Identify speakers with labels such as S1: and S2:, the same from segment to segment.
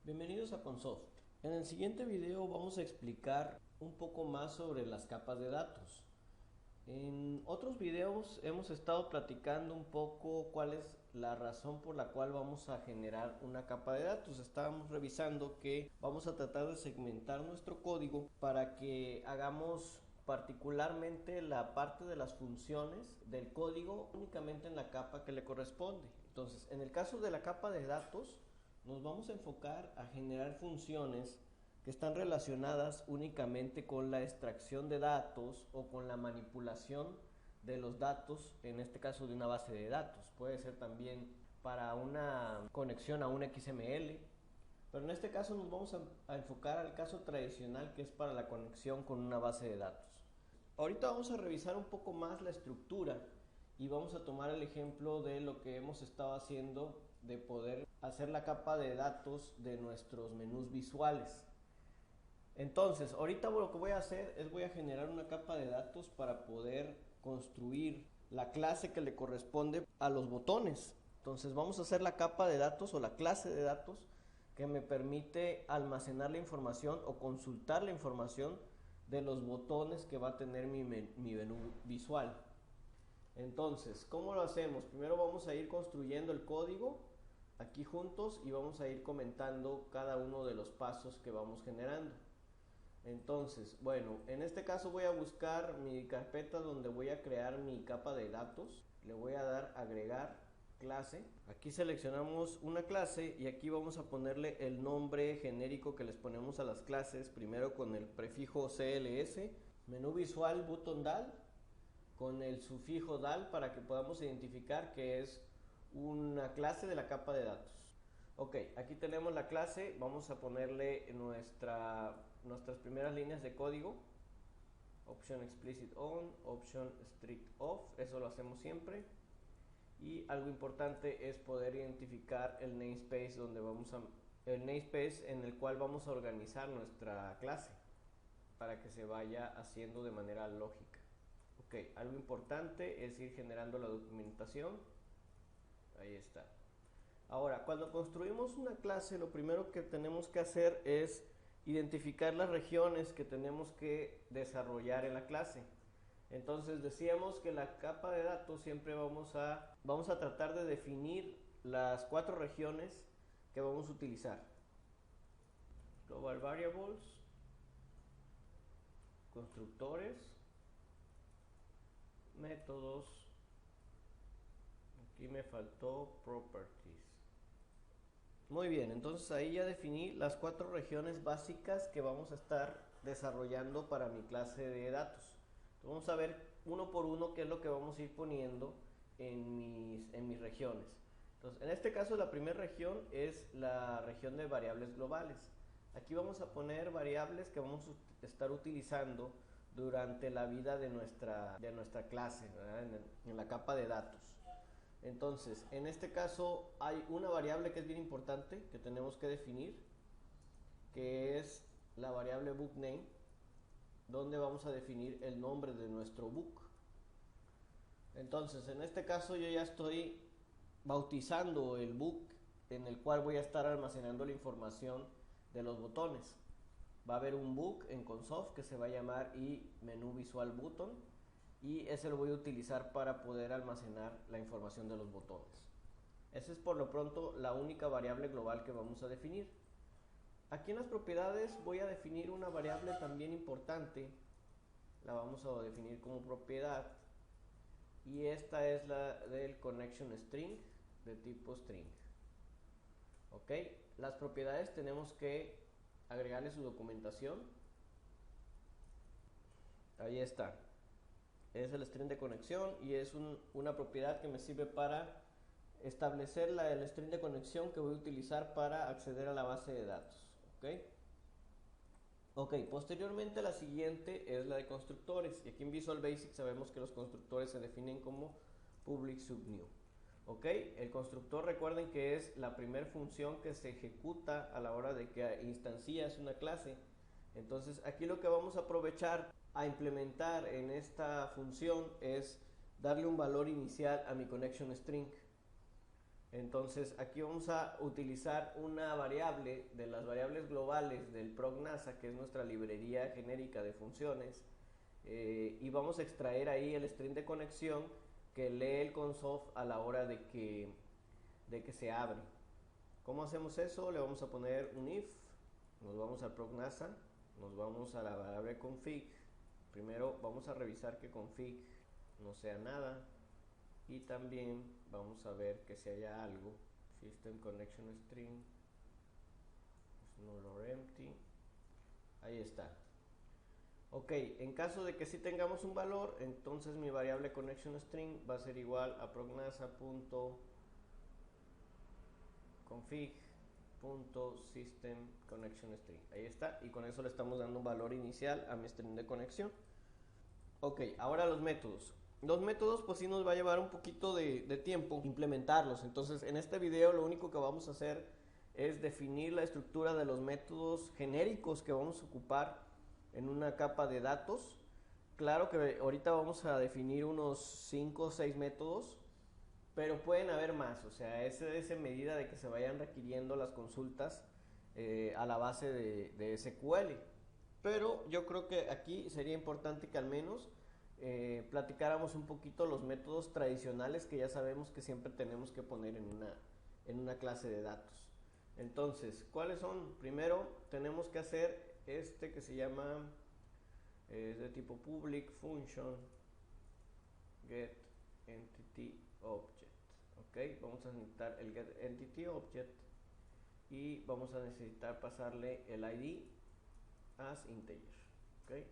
S1: Bienvenidos a Consoft. En el siguiente video vamos a explicar un poco más sobre las capas de datos. En otros videos hemos estado platicando un poco cuál es la razón por la cual vamos a generar una capa de datos. Estábamos revisando que vamos a tratar de segmentar nuestro código para que hagamos particularmente la parte de las funciones del código únicamente en la capa que le corresponde. Entonces, en el caso de la capa de datos, nos vamos a enfocar a generar funciones que están relacionadas únicamente con la extracción de datos o con la manipulación de los datos, en este caso de una base de datos. Puede ser también para una conexión a un XML, pero en este caso nos vamos a enfocar al caso tradicional, que es para la conexión con una base de datos. Ahorita vamos a revisar un poco más la estructura y vamos a tomar el ejemplo de lo que hemos estado haciendo de poder hacer la capa de datos de nuestros menús visuales. Entonces, ahorita lo que voy a hacer es voy a generar una capa de datos para poder construir la clase que le corresponde a los botones. Entonces vamos a hacer la capa de datos o la clase de datos que me permite almacenar la información o consultar la información de los botones que va a tener mi menú visual. Entonces, ¿cómo lo hacemos? Primero vamos a ir construyendo el código aquí juntos y vamos a ir comentando cada uno de los pasos que vamos generando. Entonces, bueno, en este caso voy a buscar mi carpeta donde voy a crear mi capa de datos. Le voy a dar agregar clase. Aquí seleccionamos una clase y aquí vamos a ponerle el nombre genérico que les ponemos a las clases. Primero con el prefijo CLS, menú visual button DAL, con el sufijo DAL para que podamos identificar que es una clase de la capa de datos. Ok, aquí tenemos la clase, vamos a ponerle nuestras primeras líneas de código. Option explicit on, option strict off, eso lo hacemos siempre. Y algo importante es poder identificar el namespace el namespace en el cual vamos a organizar nuestra clase para que se vaya haciendo de manera lógica. Ok, algo importante es ir generando la documentación. Ahí está. Ahora, cuando construimos una clase, lo primero que tenemos que hacer es identificar las regiones que tenemos que desarrollar en la clase. Entonces decíamos que la capa de datos siempre vamos a tratar de definir las 4 regiones que vamos a utilizar. Global Variables, constructores, métodos, aquí me faltó properties. Muy bien, entonces ahí ya definí las 4 regiones básicas que vamos a estar desarrollando para mi clase de datos. Entonces vamos a ver uno por uno qué es lo que vamos a ir poniendo en mis regiones. Entonces, en este caso la primera región es la región de variables globales. Aquí vamos a poner variables que vamos a estar utilizando durante la vida de nuestra clase, en la capa de datos. Entonces, en este caso hay una variable que es bien importante que tenemos que definir, que es la variable bookName, donde vamos a definir el nombre de nuestro book. Entonces, en este caso yo ya estoy bautizando el book en el cual voy a estar almacenando la información de los botones. Va a haber un book en Consoft que se va a llamar menú visual button, y ese lo voy a utilizar para poder almacenar la información de los botones. Esa es por lo pronto la única variable global que vamos a definir. Aquí en las propiedades voy a definir una variable también importante, la vamos a definir como propiedad, y esta es la del connection string de tipo string. Ok, las propiedades tenemos que agregarle su documentación. Ahí está. Es el string de conexión y es una propiedad que me sirve para establecer el string de conexión que voy a utilizar para acceder a la base de datos. Ok, posteriormente la siguiente es la de constructores, y aquí en Visual Basic sabemos que los constructores se definen como public subnew. Ok, el constructor, recuerden que es la primera función que se ejecuta a la hora de que instancias una clase. Entonces aquí lo que vamos a aprovechar a implementar en esta función es darle un valor inicial a mi connection string. Entonces aquí vamos a utilizar una variable de las variables globales del ProgNASA, que es nuestra librería genérica de funciones, y vamos a extraer ahí el string de conexión que lee el consof a la hora de que se abre. ¿Cómo hacemos eso? Le vamos a poner un if, nos vamos al ProgNASA, nos vamos a la variable config. Primero vamos a revisar que config no sea nada, y también vamos a ver que si haya algo. System connection string is null or empty. Ahí está. Ok, en caso de que sí tengamos un valor, entonces mi variable connection string va a ser igual a prognasa.config.system connection string. Ahí está, y con eso le estamos dando un valor inicial a mi string de conexión. Ok, ahora los métodos. Los métodos pues sí nos va a llevar un poquito de tiempo implementarlos. Entonces en este video lo único que vamos a hacer es definir la estructura de los métodos genéricos que vamos a ocupar en una capa de datos. Claro que ahorita vamos a definir unos 5 o 6 métodos, pero pueden haber más. O sea, es en medida de que se vayan requiriendo las consultas a la base de SQL. Pero yo creo que aquí sería importante que al menos platicáramos un poquito los métodos tradicionales que ya sabemos que siempre tenemos que poner en una clase de datos. Entonces, ¿cuáles son? Primero tenemos que hacer este que se llama, es de tipo public function get entity object. Ok, vamos a necesitar el get entity object y vamos a necesitar pasarle el ID as integer. Okay,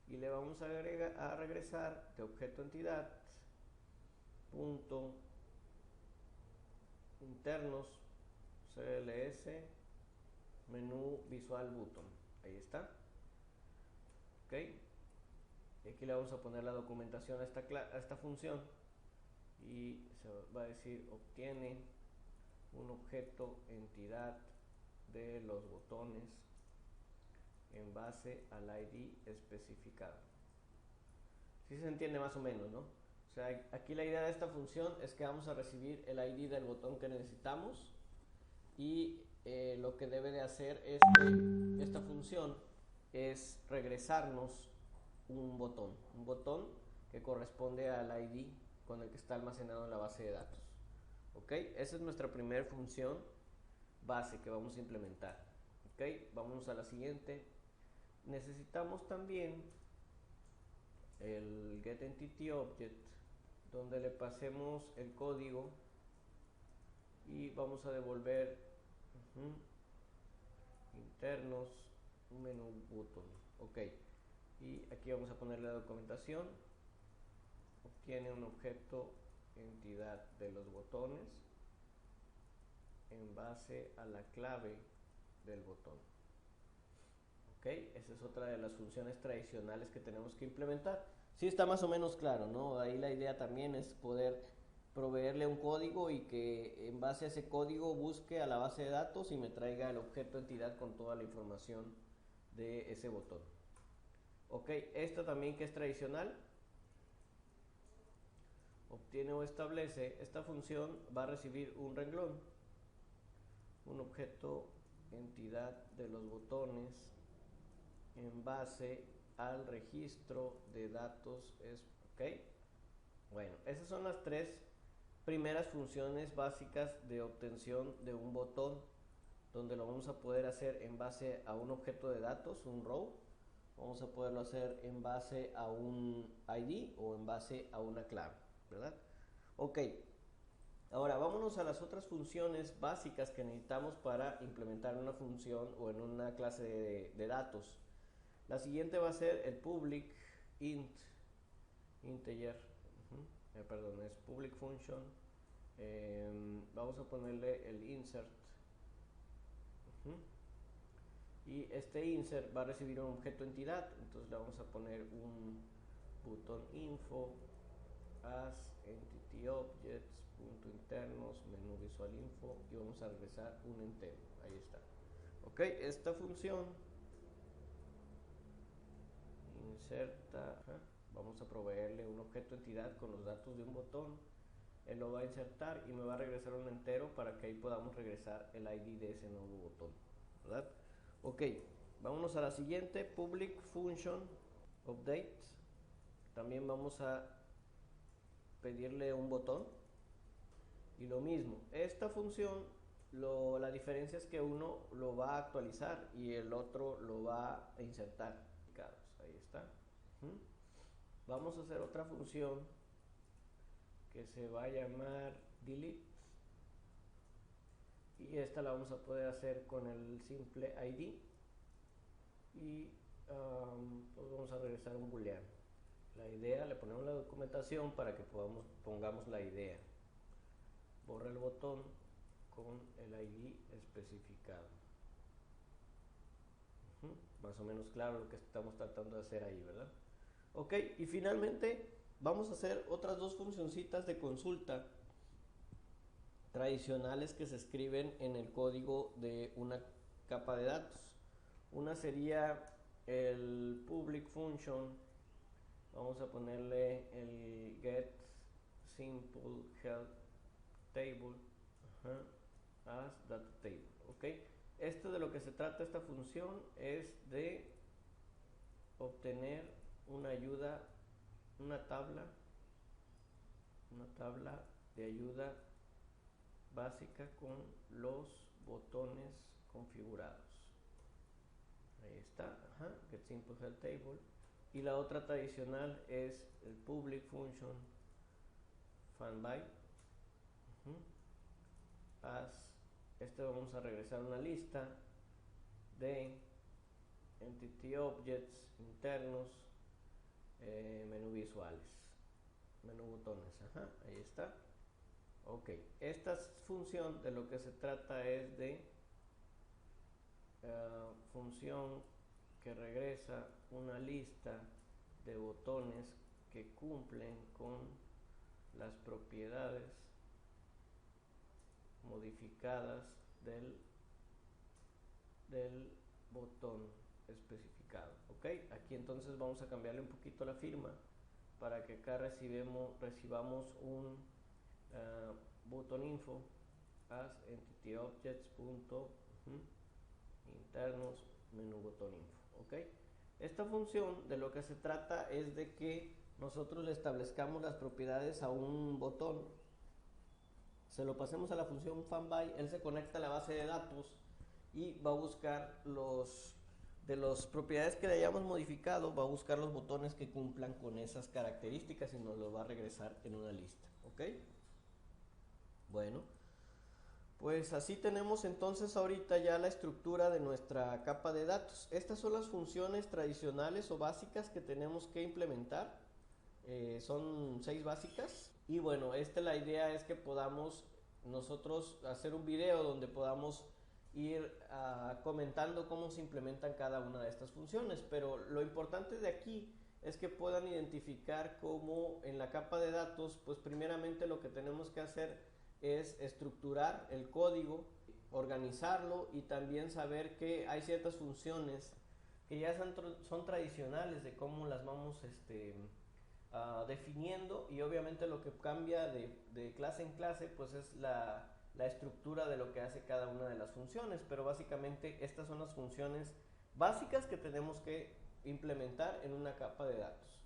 S1: y le vamos a regresar de objeto entidad punto internos cls menú visual button. Ahí está. Ok, y aquí le vamos a poner la documentación a esta función, y se va a decir obtiene un objeto entidad de los botones en base al ID especificado. ¿Sí se entiende más o menos, no? O sea, aquí la idea de esta función es que vamos a recibir el ID del botón que necesitamos, y lo que debe de hacer esta función es regresarnos un botón que corresponde al ID con el que está almacenado en la base de datos. ¿Ok? Esa es nuestra primera función base que vamos a implementar. ¿Ok? Vamos a la siguiente. Necesitamos también el getEntityObject, donde le pasemos el código y vamos a devolver internos menú button. Ok, y aquí vamos a poner la documentación. Obtiene un objeto entidad de los botones en base a la clave del botón. Ok, esa es otra de las funciones tradicionales que tenemos que implementar. Sí está más o menos claro, ¿no? Ahí la idea también es poder proveerle un código y que en base a ese código busque a la base de datos y me traiga el objeto entidad con toda la información de ese botón. Ok, esto también que es tradicional, obtiene o establece, esta función va a recibir un renglón, un objeto entidad de los botones en base al registro de datos. Ok, bueno, esas son las tres primeras funciones básicas de obtención de un botón, donde lo vamos a poder hacer en base a un objeto de datos, un row. Vamos a poderlo hacer en base a un ID o en base a una clave, ¿verdad? Ok, ahora vámonos a las otras funciones básicas que necesitamos para implementar una función o en una clase de datos. La siguiente va a ser el public integer, perdón, es public function. Vamos a ponerle el insert, y este insert va a recibir un objeto entidad, entonces le vamos a poner un button info as entity objects punto internos menú visual info, y vamos a regresar un entero. Ahí está. Ok, esta función inserta, vamos a proveerle un objeto entidad con los datos de un botón él lo va a insertar y me va a regresar un entero para que ahí podamos regresar el ID de ese nuevo botón, ¿verdad? Ok, vámonos a la siguiente, public function update. También vamos a pedirle un botón y lo mismo, esta función la diferencia es que uno lo va a actualizar y el otro lo va a insertar. Ahí está. Vamos a hacer otra función que se va a llamar delete y esta la vamos a poder hacer con el simple ID y pues vamos a regresar un booleano. La idea, le ponemos la documentación para que pongamos la idea. Borra el botón con el ID especificado. Más o menos claro lo que estamos tratando de hacer ahí, ¿verdad? Ok, y finalmente vamos a hacer otras dos funcioncitas de consulta tradicionales que se escriben en el código de una capa de datos. Una sería el public function, vamos a ponerle el get simple health table as data table, ok. Esto de lo que se trata esta función es de obtener una ayuda, una tabla de ayuda básica con los botones configurados. Ahí está, get simple health table. Y la otra tradicional es el public function fanby as. Vamos a regresar una lista de entity objects internos, menú visuales, menú botones, ahí está. Ok, esta función de lo que se trata es de función que regresa una lista de botones que cumplen con las propiedades modificadas del botón especificado. Ok, aquí entonces vamos a cambiarle un poquito la firma para que acá recibamos un button info as entity objects internos menú button info. Ok, esta función de lo que se trata es de que nosotros le establezcamos las propiedades a un botón, se lo pasemos a la función fanby, él se conecta a la base de datos y va a buscar de las propiedades que le hayamos modificado, va a buscar los botones que cumplan con esas características y nos los va a regresar en una lista. ¿Ok? Bueno, pues así tenemos entonces ahorita ya la estructura de nuestra capa de datos. Estas son las funciones tradicionales o básicas que tenemos que implementar. Son 6 básicas. Y bueno, la idea es que podamos nosotros hacer un video donde podamos ir comentando cómo se implementan cada una de estas funciones, pero lo importante de aquí es que puedan identificar cómo en la capa de datos, pues primeramente lo que tenemos que hacer es estructurar el código, organizarlo y también saber que hay ciertas funciones que ya son tradicionales de cómo las vamos definiendo, y obviamente lo que cambia de clase en clase pues es la estructura de lo que hace cada una de las funciones, pero básicamente estas son las funciones básicas que tenemos que implementar en una capa de datos.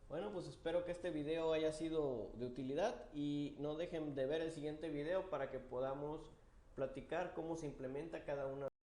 S1: Bueno, pues espero que este video haya sido de utilidad y no dejen de ver el siguiente video para que podamos platicar cómo se implementa cada una